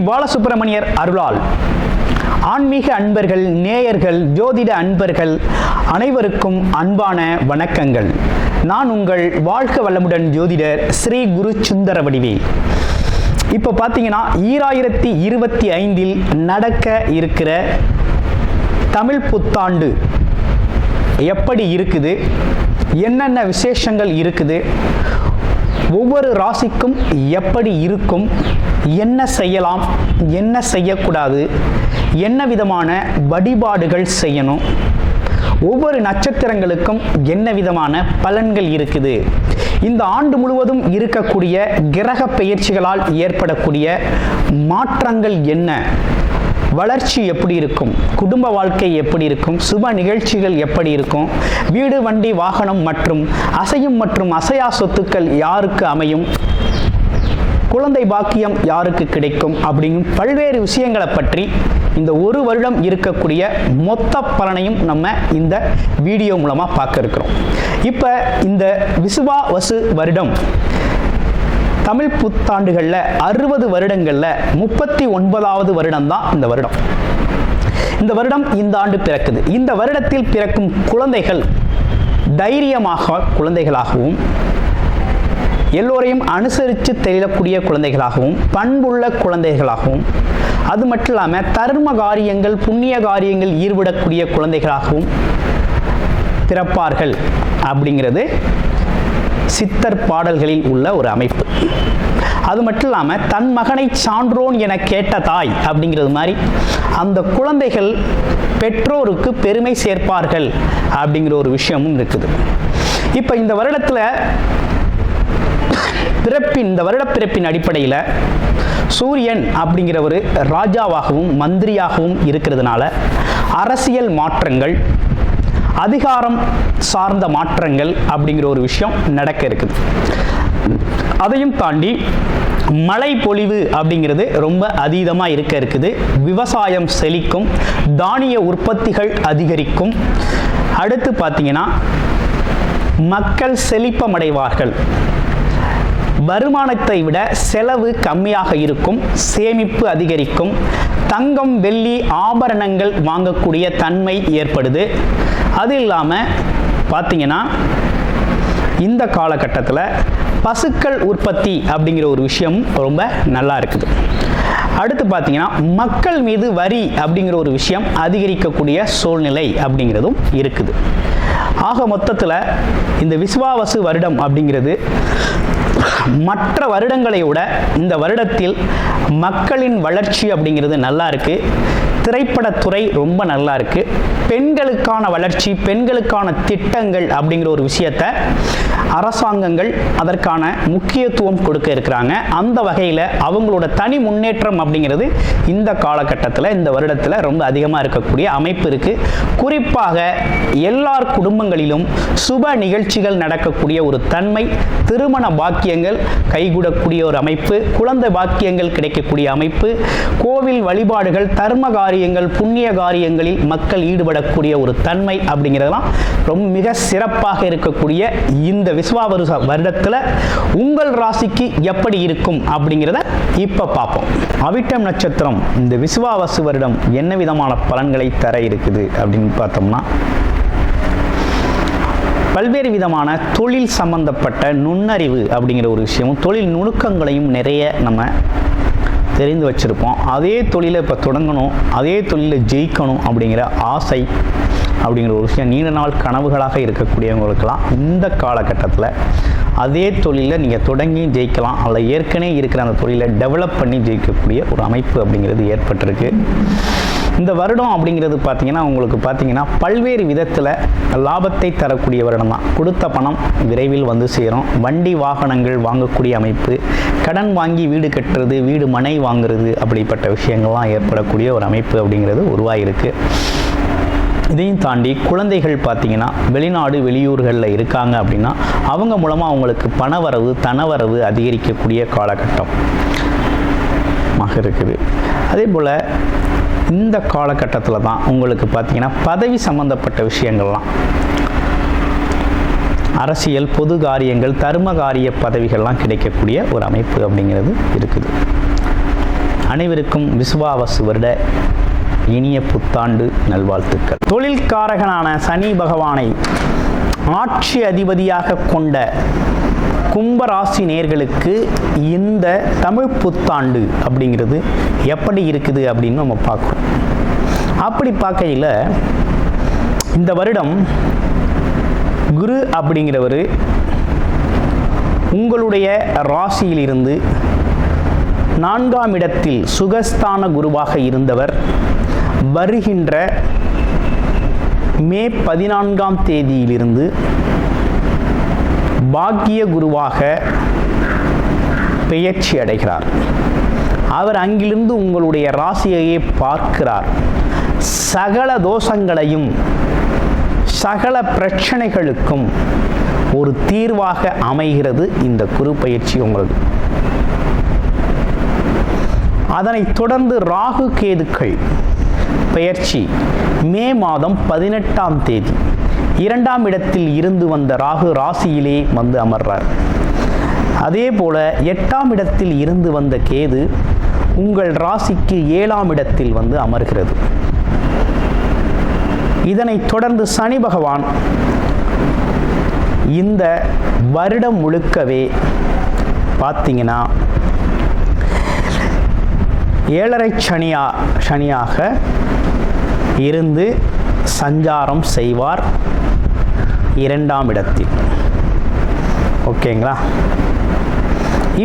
பாலசுப்ரமணியர் அருளால் ஆன்மீக அன்பர்கள், நேயர்கள், ஜோதிட அன்பர்கள் அனைவருக்கும் அன்பான வணக்கங்கள். நான் உங்கள் வாழ்க வளமுடன் ஜோதிடர் ஸ்ரீ குரு சுந்தர வடிவேல். இப்போ பார்த்தீங்கன்னா 2025 நடக்க இருக்கிற தமிழ் புத்தாண்டு எப்படி இருக்குது, என்னென்ன விசேஷங்கள் இருக்குது, ஒவ்வொரு ராசிக்கும் எப்படி இருக்கும், என்ன செய்யலாம், என்ன செய்யக்கூடாது, என்ன விதமான வழிபாடுகள் செய்யணும், ஒவ்வொரு நட்சத்திரங்களுக்கும் என்ன விதமான பலன்கள் இருக்குது, இந்த ஆண்டு முழுவதும் இருக்கக்கூடிய கிரக பெயர்ச்சிகளால் ஏற்படக்கூடிய மாற்றங்கள் என்ன, வளர்ச்சி எப்படி இருக்கும், குடும்ப வாழ்க்கை எப்படி இருக்கும், சுப நிகழ்ச்சிகள் எப்படி இருக்கும், வீடு, வண்டி, வாகனம் மற்றும் அசையும் மற்றும் அசையா சொத்துக்கள் யாருக்கு அமையும், குழந்தை பாக்கியம் யாருக்கு கிடைக்கும் அப்படிங்கும் பல்வேறு விஷயங்களை பற்றி இந்த ஒரு வருடம் இருக்கக்கூடிய மொத்த பலனையும் நம்ம இந்த வீடியோ மூலமாக பார்க்க இருக்கிறோம். இப்போ இந்த விசுவாவசு வருடம் தமிழ் புத்தாண்டுகளில் 60 வருடங்களில் 39வது வருடம் தான் இந்த வருடம். இந்த வருடம் இந்த ஆண்டு பிறக்குது. இந்த வருடத்தில் பிறக்கும் குழந்தைகள் தைரியமாக குழந்தைகளாகவும், எல்லோரையும் அனுசரித்து தெரியக்கூடிய குழந்தைகளாகவும், பண்புள்ள குழந்தைகளாகவும், அது மட்டும் இல்லாமல் தர்ம காரியங்கள், புண்ணிய காரியங்கள் ஈடுபடக்கூடிய குழந்தைகளாகவும் பிறப்பார்கள் அப்படிங்கிறது சித்தர் பாடல்களில் உள்ள ஒரு அமைப்பு. அது மட்டும் இல்லாமல் தன் மகனை சான்றோன் என கேட்ட தாய் அப்படிங்கிறது மாதிரி அந்த குழந்தைகள் பெற்றோருக்கு பெருமை சேர்ப்பார்கள் அப்படிங்கிற ஒரு விஷயமும் இருக்குது. இப்போ இந்த வருடத்தில் இந்த வருட பிறப்பின் அடிப்படையில் சூரியன் அப்படிங்கிற ஒரு ராஜாவாகவும் மந்திரியாகவும் இருக்கிறதுனால அரசியல் மாற்றங்கள், அதிகாரம் சார்ந்த மாற்றங்கள் அப்படிங்கிற ஒரு விஷயம் நடக்க இருக்குது. அதையும் தாண்டி மழை பொழிவு அப்படிங்கிறது ரொம்ப அதீதமாக இருக்குது. விவசாயம் செழிக்கும், தானிய உற்பத்திகள் அதிகரிக்கும். அடுத்து பார்த்தீங்கன்னா மக்கள் செழிப்பமடைவார்கள். வருமானத்தை விட செலவு கம்மியாக இருக்கும், சேமிப்பு அதிகரிக்கும், தங்கம், வெள்ளி, ஆபரணங்கள் வாங்கக்கூடிய தன்மை ஏற்படுது. அது இல்லாமல் பார்த்தீங்கன்னா இந்த காலகட்டத்தில் பசுக்கள் உற்பத்தி அப்படிங்கிற ஒரு விஷயம் ரொம்ப நல்லா இருக்குது. அடுத்து பார்த்தீங்கன்னா மக்கள் மீது வரி அப்படிங்கிற ஒரு விஷயம் அதிகரிக்கக்கூடிய சூழ்நிலை அப்படிங்கிறதும் இருக்குது. ஆக மொத்தத்தில் இந்த விசுவாவசு வருடம் அப்படிங்கிறது மற்ற வருடங்களை விட இந்த வருடத்தில் மக்களின் வளர்ச்சி அப்படிங்கிறது நல்லா இருக்கு. திரைப்படத்துறை ரொம்ப நல்லா இருக்கு. பெண்களுக்கான வளர்ச்சி, பெண்களுக்கான திட்டங்கள் அப்படிங்கிற ஒரு விஷயத்தை அரசாங்கங்கள் அதற்கான முக்கியத்துவம் கொடுக்க இருக்கிறாங்க. அந்த வகையில் அவங்களோட தனி முன்னேற்றம் அப்படிங்கிறது இந்த காலகட்டத்தில், இந்த வருடத்தில் ரொம்ப அதிகமாக இருக்கக்கூடிய அமைப்பு இருக்கு. குறிப்பாக எல்லார் குடும்பங்களிலும் சுப நிகழ்ச்சிகள் நடக்கக்கூடிய ஒரு தன்மை, திருமண பாக்கியங்கள் கைகூடக்கூடிய ஒரு அமைப்பு, குழந்தை பாக்கியங்கள் கிடைக்கக்கூடிய அமைப்பு, கோவில் வழிபாடுகள், தர்ம காரியங்கள், புண்ணிய காரியங்களில் மக்கள் ஈடுபடக்கூடிய ஒரு தன்மை அப்படிங்கிறதெல்லாம் ரொம்ப மிக சிறப்பாக இருக்கக்கூடிய இந்த விசுவாவசு வருடத்தில் உங்கள் ராசிக்கு எப்படி இருக்கும் அப்படிங்கிறத இப்போ பார்ப்போம். அவிட்டம் நட்சத்திரம் இந்த விசுவாவசு வருடம் என்ன விதமான பலன்களை தர இருக்குது அப்படின்னு பார்த்தோம்னா, பல்வேறு விதமான தொழில் சம்பந்தப்பட்ட நுண்ணறிவு அப்படிங்கிற ஒரு விஷயமும், தொழில் நுணுக்கங்களையும் நிறைய நம்ம தெரிந்து வச்சுருப்போம். அதே தொழிலை இப்போ தொடங்கணும், அதே தொழிலை ஜெயிக்கணும் அப்படிங்கிற ஆசை அப்படிங்கிற ஒரு விஷயம் நீண்ட நாள் கனவுகளாக இருக்கக்கூடியவங்களுக்கெல்லாம் இந்த காலகட்டத்தில் அதே தொழிலில் நீங்கள் தொடங்கி ஜெயிக்கலாம், அல்ல ஏற்கனவே இருக்கிற அந்த தொழிலை டெவலப் பண்ணி ஜெயிக்கக்கூடிய ஒரு அமைப்பு அப்படிங்கிறது ஏற்பட்டிருக்கு. இந்த வருடம் அப்படிங்கிறது பார்த்தீங்கன்னா உங்களுக்கு பார்த்தீங்கன்னா பல்வேறு விதத்தில் லாபத்தை தரக்கூடிய வருடம் தான். கொடுத்த பணம் விரைவில் வந்து சேரும். வண்டி வாகனங்கள் வாங்கக்கூடிய அமைப்பு, கடன் வாங்கி வீடு கட்டுறது, வீடு மனை வாங்குறது, அப்படிப்பட்ட விஷயங்கள்லாம் ஏற்படக்கூடிய ஒரு அமைப்பு அப்படிங்கிறது உருவாகிருக்கு. இதையும் தாண்டி குழந்தைகள் பார்த்தீங்கன்னா வெளிநாடு, வெளியூர்களில் இருக்காங்க அப்படின்னா அவங்க மூலமாக அவங்களுக்கு பணவரவு, தனவரவு அதிகரிக்கக்கூடிய காலகட்டமாக இருக்குது. அதே போல் இந்த காலகட்டத்தில் தான் உங்களுக்கு பார்த்தீங்கன்னா பதவி சம்பந்தப்பட்ட விஷயங்கள்லாம், அரசியல், பொது காரியங்கள், தர்ம காரிய பதவிகள்லாம் கிடைக்கக்கூடிய ஒரு அமைப்பு அப்படிங்கிறது இருக்குது. அனைவருக்கும் விசுவாவசு வருட இனிய புத்தாண்டு நல்வாழ்த்துக்கள். தொழில்காரகனான சனி பகவானை ஆட்சி அதிபதியாக கொண்ட கும்பராசி நேயர்களுக்கு இந்த தமிழ் புத்தாண்டு அப்படிங்கிறது எப்படி இருக்குது அப்படின்னு நம்ம பார்க்குறோம். அப்படி பார்க்கையில் இந்த வருடம் குரு அப்படிங்கிறவர் உங்களுடைய ராசியிலிருந்து 4ஆம் இடத்தில் சுகஸ்தான குருவாக இருந்தவர் வருகின்ற மே 14ஆம் தேதியிலிருந்து பாக்கிய குருவாக பெயர்ச்சி அடைகிறார். அவர் அங்கிருந்து உங்களுடைய ராசியையே பார்க்கிறார். சகல தோஷங்களையும் சகல பிரச்சனைகளுக்கும் ஒரு தீர்வாக அமைகிறது இந்த குரு பயிற்சி உங்களுக்கு. அதனைத் தொடர்ந்து ராகு கேதுக்கள் பெயர்ச்சி மே மாதம் 18ஆம் தேதி 2ஆம் இடத்தில் இருந்து வந்த ராகு ராசியிலே வந்து அமர்றார். அதே போல 8ஆம் இடத்தில் இருந்து வந்த கேது உங்கள் ராசிக்கு 7ஆம் இடத்தில் வந்து அமர்கிறது. இதனைத் தொடர்ந்து சனி பகவான் இந்த வருடம் முழுக்கவே பார்த்தீங்கன்னா 7.5 சனியாக இருந்து சஞ்சாரம் செய்வார் 2ஆம் இடத்தில். ஓகேங்களா?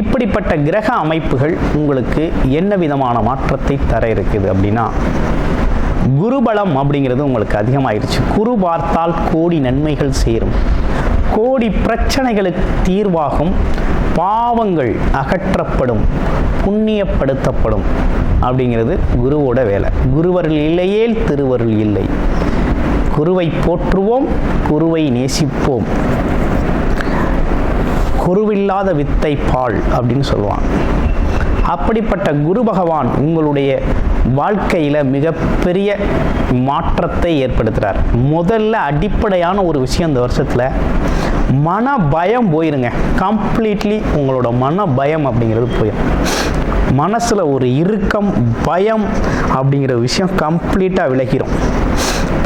இப்படிப்பட்ட கிரக அமைப்புகள் உங்களுக்கு என்ன விதமான மாற்றத்தை தர இருக்குது அப்படின்னா, குருபலம் அப்படிங்கிறது உங்களுக்கு அதிகமாயிருச்சு. குரு பார்த்தால் கோடி நன்மைகள் சேரும், கோடி பிரச்சனைகளுக்கு தீர்வாகும், பாவங்கள் அகற்றப்படும், புண்ணியப்படுத்தப்படும் அப்படிங்கிறது குருவோட வேலை. குருவருள் இல்லையேல் திருவருள் இல்லை. குருவை போற்றுவோம், குருவை நேசிப்போம். குருவில்லாத வித்தை பால் அப்படின்னு சொல்லுவாங்க. அப்படிப்பட்ட குரு பகவான் உங்களுடைய வாழ்க்கையில் மிகப்பெரிய மாற்றத்தை ஏற்படுத்துகிறார். முதல்ல அடிப்படையான ஒரு விஷயம் இந்த வருஷத்தில் மன பயம் போயிருங்க. கம்ப்ளீட்லி உங்களோட மன பயம் அப்படிங்கிறது போயிடும். மனசில் ஒரு இறுக்கம், பயம் அப்படிங்கிற விஷயம் கம்ப்ளீட்டாக விலகிடும்.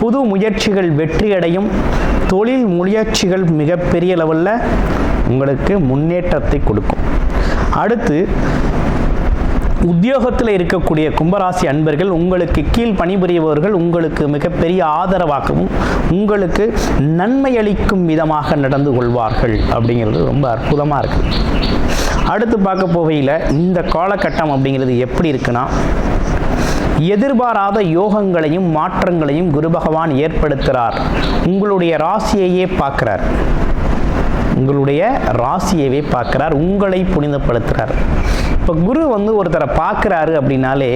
புது முயற்சிகள் வெற்றியடையும். தொழில் முயற்சிகள் மிகப்பெரிய லெவலில் உங்களுக்கு முன்னேற்றத்தை கொடுக்கும். அடுத்து உத்தியோகத்தில் இருக்கக்கூடிய கும்பராசி அன்பர்கள், உங்களுக்கு கீழ் பணிபுரியவர்கள் உங்களுக்கு மிகப்பெரிய ஆதரவாகவும் உங்களுக்கு நன்மை அளிக்கும் விதமாக நடந்து கொள்வார்கள் அப்படிங்கிறது ரொம்ப அற்புதமாக இருக்குது. அடுத்து பார்க்க போகையில் இந்த காலகட்டம் அப்படிங்கிறது எப்படி இருக்குன்னா, எதிர்பாராத யோகங்களையும் மாற்றங்களையும் குரு பகவான் ஏற்படுத்துகிறார். உங்களுடைய ராசியையே பார்க்கிறார். உங்களுடைய ராசியவே பார்க்கிறார், உங்களை புனிதப்படுத்துகிறார். இப்போ குரு வந்து ஒருத்தரை பார்க்குறாரு அப்படின்னாலே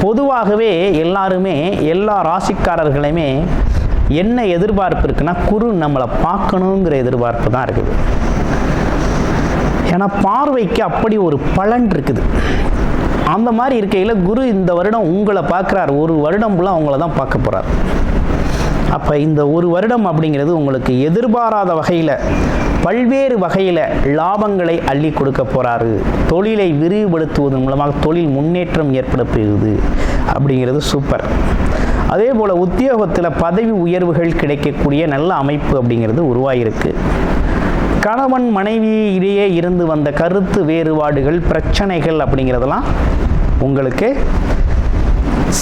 பொதுவாகவே எல்லாருமே எல்லா ராசிக்காரர்களையுமே என்ன எதிர்பார்ப்பு இருக்குன்னா, குரு நம்மளை பார்க்கணுங்கிற எதிர்பார்ப்பு தான் இருக்குது. ஏன்னா பார்வைக்கு அப்படி ஒரு பலன் இருக்குது. அந்த மாதிரி இருக்கையில் குரு இந்த வருடம் உங்களை பார்க்குறார். ஒரு வருடம் ஃபுல்லாக அவங்கள தான் பார்க்க போகிறார். அப்போ இந்த ஒரு வருடம் அப்படிங்கிறது உங்களுக்கு எதிர்பாராத வகையில் பல்வேறு வகையில் லாபங்களை அள்ளி கொடுக்க போகிறாரு. தொழிலை விரிவுபடுத்துவதன் மூலமாக தொழில் முன்னேற்றம் ஏற்பட போகுது அப்படிங்கிறது சூப்பர். அதே போல் உத்தியோகத்தில் பதவி உயர்வுகள் கிடைக்கக்கூடிய நல்ல அமைப்பு அப்படிங்கிறது உருவாகிருக்கு. கணவன் மனைவி இடையே இருந்து வந்த கருத்து வேறுபாடுகள், பிரச்சனைகள் அப்படிங்கிறதெல்லாம் உங்களுக்கு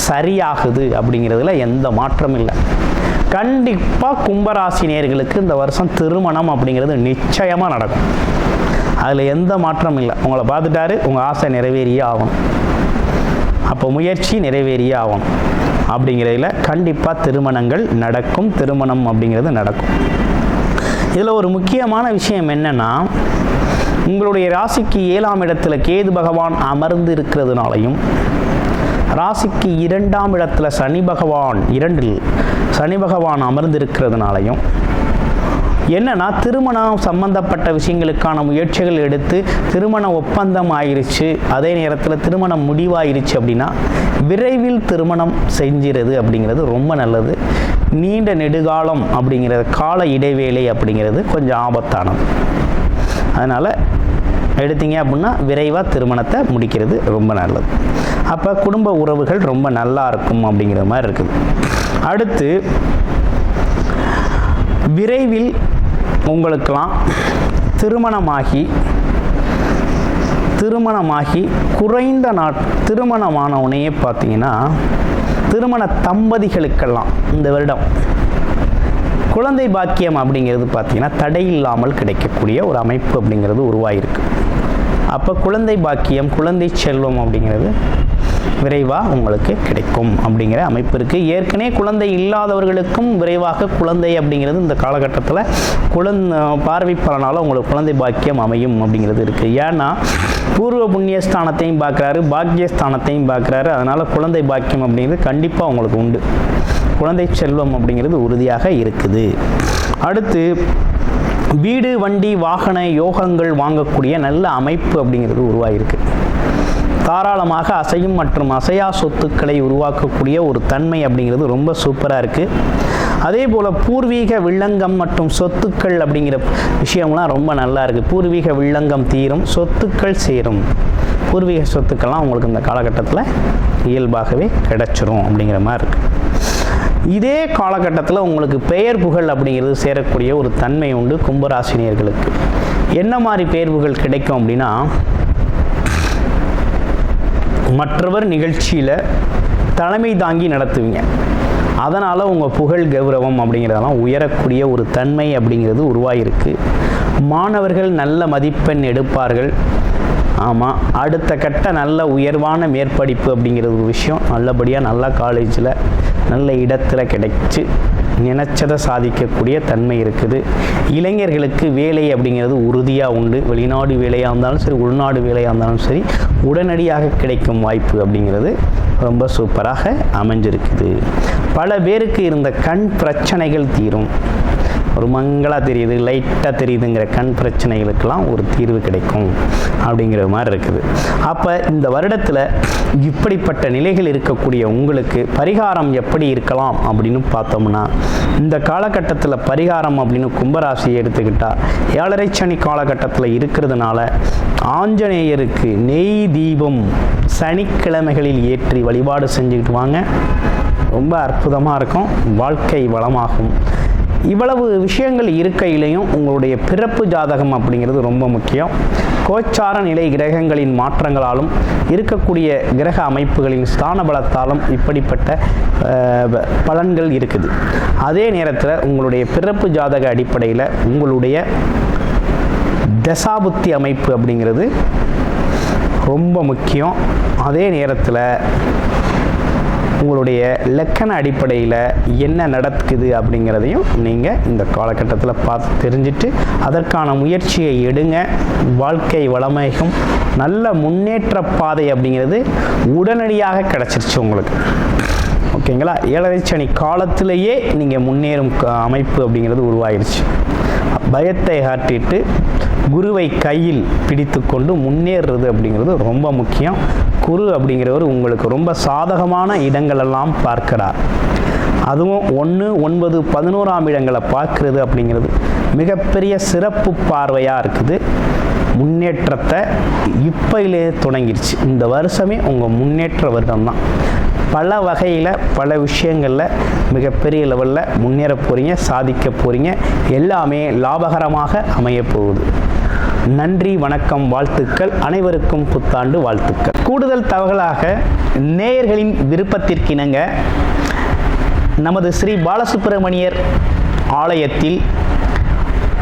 சரியாகுது அப்படிங்கிறதுல எந்த மாற்றமும் இல்லை. கண்டிப்பாக கும்பராசி நேயர்களுக்கு இந்த வருஷம் திருமணம் அப்படிங்கிறது நிச்சயமாக நடக்கும். அதில் எந்த மாற்றமும் இல்லை. உங்களை பார்த்துட்டாரு, உங்கள் ஆசை நிறைவேறியே ஆகணும். அப்போ முயற்சி நிறைவேறியே ஆகணும். அப்படிங்கிறதுல கண்டிப்பாக திருமணங்கள் நடக்கும். திருமணம் அப்படிங்கிறது நடக்கும். இதில் ஒரு முக்கியமான விஷயம் என்னென்னா, உங்களுடைய ராசிக்கு 7ஆம் இடத்துல கேது பகவான் அமர்ந்து இருக்கிறதுனாலையும், ராசிக்கு 2ஆம் இடத்துல சனி பகவான் அமர்ந்திருக்கிறதுனாலையும் என்னன்னா, திருமணம் சம்பந்தப்பட்ட விஷயங்களுக்கான முயற்சிகள் எடுத்து திருமண ஒப்பந்தம் ஆயிருச்சு, அதே நேரத்தில் திருமணம் முடிவாயிருச்சு அப்படின்னா விரைவில் திருமணம் செஞ்சிருது அப்படிங்கிறது ரொம்ப நல்லது. நீண்ட நெடுகாலம் அப்படிங்கிறது கால இடைவேளை அப்படிங்கிறது கொஞ்சம் ஆபத்தானது. அதனால் எடுத்தீங்க அப்படின்னா விரைவாக திருமணத்தை முடிக்கிறது ரொம்ப நல்லது. அப்போ குடும்ப உறவுகள் ரொம்ப நல்லா இருக்கும் அப்படிங்கிற மாதிரி இருக்குது. அடுத்து விரைவில் உங்களுக்கெல்லாம் திருமணமாகி குறைந்த திருமணமானவுடனே பார்த்தீங்கன்னா திருமண தம்பதிகளுக்கெல்லாம் இந்த வருடம் குழந்தை பாக்கியம் அப்படிங்கிறது பார்த்தீங்கன்னா தடை இல்லாமல் கிடைக்கக்கூடிய ஒரு அமைப்பு அப்படிங்கிறது உருவாகிருக்கு. அப்போ குழந்தை பாக்கியம், குழந்தை செல்வம் அப்படிங்கிறது விரைவாக உங்களுக்கு கிடைக்கும் அப்படிங்கிற அமைப்பு இருக்குது. ஏற்கனவே குழந்தை இல்லாதவர்களுக்கும் விரைவாக குழந்தை அப்படிங்கிறது இந்த காலகட்டத்தில் பார்வை பலனால் உங்களுக்கு குழந்தை பாக்கியம் அமையும் அப்படிங்கிறது இருக்குது. ஏன்னா பூர்வ புண்ணியஸ்தானத்தையும் பார்க்குறாரு, பாக்கியஸ்தானத்தையும் பார்க்குறாரு. அதனால் குழந்தை பாக்கியம் அப்படிங்கிறது கண்டிப்பாக உங்களுக்கு உண்டு. குழந்தை செல்வம் அப்படிங்கிறது உறுதியாக இருக்குது. அடுத்து வீடு, வண்டி, வாகன யோகங்கள் வாங்கக்கூடிய நல்ல அமைப்பு அப்படிங்கிறது உருவாகிருக்கு. தாராளமாக அசையும் மற்றும் அசையா சொத்துக்களை உருவாக்கக்கூடிய ஒரு தன்மை அப்படிங்கிறது ரொம்ப சூப்பராக இருக்குது. அதே போல் பூர்வீக வில்லங்கம் மற்றும் சொத்துக்கள் அப்படிங்கிற விஷயம்லாம் ரொம்ப நல்லா இருக்குது. பூர்வீக வில்லங்கம் தீரும், சொத்துக்கள் சேரும். பூர்வீக சொத்துக்கள்லாம் உங்களுக்கு இந்த காலகட்டத்தில் இயல்பாகவே கிடைச்சிரும் அப்படிங்கிற மாதிரி இருக்குது. இதே காலகட்டத்தில் உங்களுக்கு பெயர் புகழ் அப்படிங்கிறது சேரக்கூடிய ஒரு தன்மை உண்டு கும்பராசினியர்களுக்கு. என்ன மாதிரி பெயர் புகழ் கிடைக்கும் அப்படின்னா, மற்றவர் நிகழ்ச்சியில் தலைமை தாங்கி நடத்துவீங்க. அதனால் உங்கள் புகழ் கௌரவம் அப்படிங்கிறதெல்லாம் உயரக்கூடிய ஒரு தன்மை அப்படிங்கிறது உருவாகிருக்கு. மாணவர்கள் நல்ல மதிப்பெண் எடுப்பார்கள். ஆமாம், அடுத்த கட்ட நல்ல உயர்வான மேற்படிப்பு அப்படிங்கிறது ஒரு விஷயம் நல்லபடியாக நல்ல காலேஜில் நல்ல இடத்துல கிடைச்சி நினைச்சதை சாதிக்கக்கூடிய தன்மை இருக்குது. இளைஞர்களுக்கு வேலை அப்படிங்கிறது உறுதியாக உண்டு. வெளிநாடு வேலையாக இருந்தாலும் சரி, உள்நாடு வேலையாக இருந்தாலும் சரி, உடனடியாக கிடைக்கும் வாய்ப்பு அப்படிங்கிறது ரொம்ப சூப்பராக அமைஞ்சிருக்குது. பல பேருக்கு இருந்த கண் பிரச்சனைகள் தீரும். ஒரு மங்களாக தெரியுது, லைட்டாக தெரியுதுங்கிற கண் பிரச்சனைகளுக்கெல்லாம் ஒரு தீர்வு கிடைக்கும் அப்படிங்கிற மாதிரி இருக்குது. அப்போ இந்த வருடத்தில் இப்படிப்பட்ட நிலைகள் இருக்கக்கூடிய உங்களுக்கு பரிகாரம் எப்படி இருக்கலாம் அப்படின்னு பார்த்தோம்னா, இந்த காலகட்டத்தில் பரிகாரம் அப்படின்னு கும்பராசியை எடுத்துக்கிட்டால் 7.5 சனி காலகட்டத்தில் இருக்கிறதுனால ஆஞ்சநேயருக்கு நெய் தீபம் சனிக்கிழமைகளில் ஏற்றி வழிபாடு செஞ்சுக்கிட்டு வாங்க. ரொம்ப அற்புதமாக இருக்கும், வாழ்க்கை வளமாகும். இவ்வளவு விஷயங்கள் இருக்கையிலையும் உங்களுடைய பிறப்பு ஜாதகம் அப்படிங்கிறது ரொம்ப முக்கியம். கோச்சார நிலை கிரகங்களின் மாற்றங்களாலும் இருக்கக்கூடிய கிரக அமைப்புகளின் ஸ்தான பலத்தாலும் இப்படிப்பட்ட பலன்கள் இருக்குது. அதே நேரத்தில் உங்களுடைய பிறப்பு ஜாதக அடிப்படையில் உங்களுடைய தசாபுத்தி அமைப்பு அப்படிங்கிறது ரொம்ப முக்கியம். அதே நேரத்தில் உங்களுடைய லக்கண அடிப்படையில் என்ன நடக்குது அப்படிங்கிறதையும் நீங்கள் இந்த காலகட்டத்தில் பார்த்து தெரிஞ்சுட்டு அதற்கான முயற்சியை எடுங்க. வாழ்க்கை வளமைக்கும் நல்ல முன்னேற்ற பாதை அப்படிங்கிறது உடனடியாக கிடச்சிருச்சு உங்களுக்கு. ஓகேங்களா? 7.5 சனி காலத்திலேயே நீங்கள் முன்னேறும் அமைப்பு அப்படிங்கிறது உருவாயிருச்சு. பயத்தை காட்டிட்டு குருவை கையில் பிடித்து கொண்டு முன்னேறுறது அப்படிங்கிறது ரொம்ப முக்கியம். குரு அப்படிங்கிறவர் உங்களுக்கு ரொம்ப சாதகமான இடங்களெல்லாம் பார்க்கிறார். அதுவும் 1, 9, 11ஆம் இடங்களை பார்க்கறது அப்படிங்கிறது மிகப்பெரிய சிறப்பு பார்வையாக இருக்குது. முன்னேற்றத்தை இப்பையிலே தொடங்கிடுச்சு. இந்த வருஷமே உங்கள் முன்னேற்ற வருடம் தான். பல வகையில் பல விஷயங்களில் மிகப்பெரிய லெவலில் முன்னேற போகிறீங்க, சாதிக்க போகிறீங்க. எல்லாமே லாபகரமாக அமைய போகுது. நன்றி, வணக்கம், வாழ்த்துக்கள். அனைவருக்கும் புத்தாண்டு வாழ்த்துக்கள். கூடுதல் தகவலாக நேயர்களின் விருப்பத்திற்கிணங்க நமது ஸ்ரீ பாலசுப்பிரமணியர் ஆலயத்தில்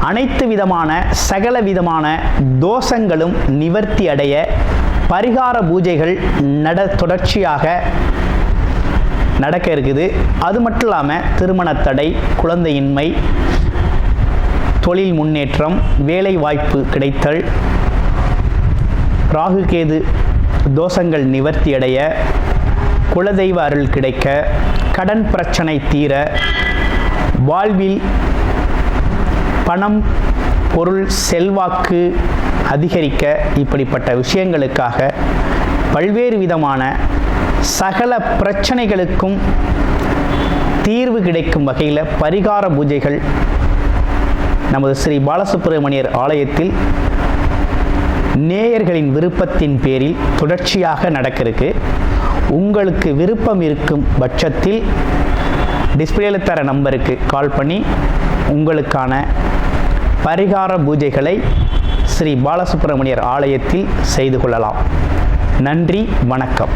அனைத்து விதமான சகல விதமான தோஷங்களும் நிவர்த்தி அடைய பரிகார பூஜைகள் தொடர்ச்சியாக நடக்க இருக்குது. அது மட்டும் இல்லாமல் திருமண தடை, குழந்தையின்மை, தொழில் முன்னேற்றம், வேலை வாய்ப்பு கிடைத்தல், ராகு கேது தோஷங்கள் நிவர்த்தி அடைய, குலதெய்வ அருள் கிடைக்க, கடன் பிரச்சனை தீர, வாழ்வில் பணம், பொருள், செல்வாக்கு அதிகரிக்க, இப்படிப்பட்ட விஷயங்களுக்காக பல்வேறு விதமான சகல பிரச்சனைகளுக்கும் தீர்வு கிடைக்கும் வகையில் பரிகார பூஜைகள் நமது ஸ்ரீ பாலசுப்பிரமணியர் ஆலயத்தில் நேயர்களின் விருப்பத்தின் பேரில் தொடர்ச்சியாக நடக்கிறதுக்கு உங்களுக்கு விருப்பம் இருக்கும் பட்சத்தில் டிஸ்பிளேல தர நம்பருக்கு கால் பண்ணி உங்களுக்கான பரிகார பூஜைகளை ஸ்ரீ பாலசுப்பிரமணியர் ஆலயத்தில் செய்து கொள்ளலாம். நன்றி, வணக்கம்.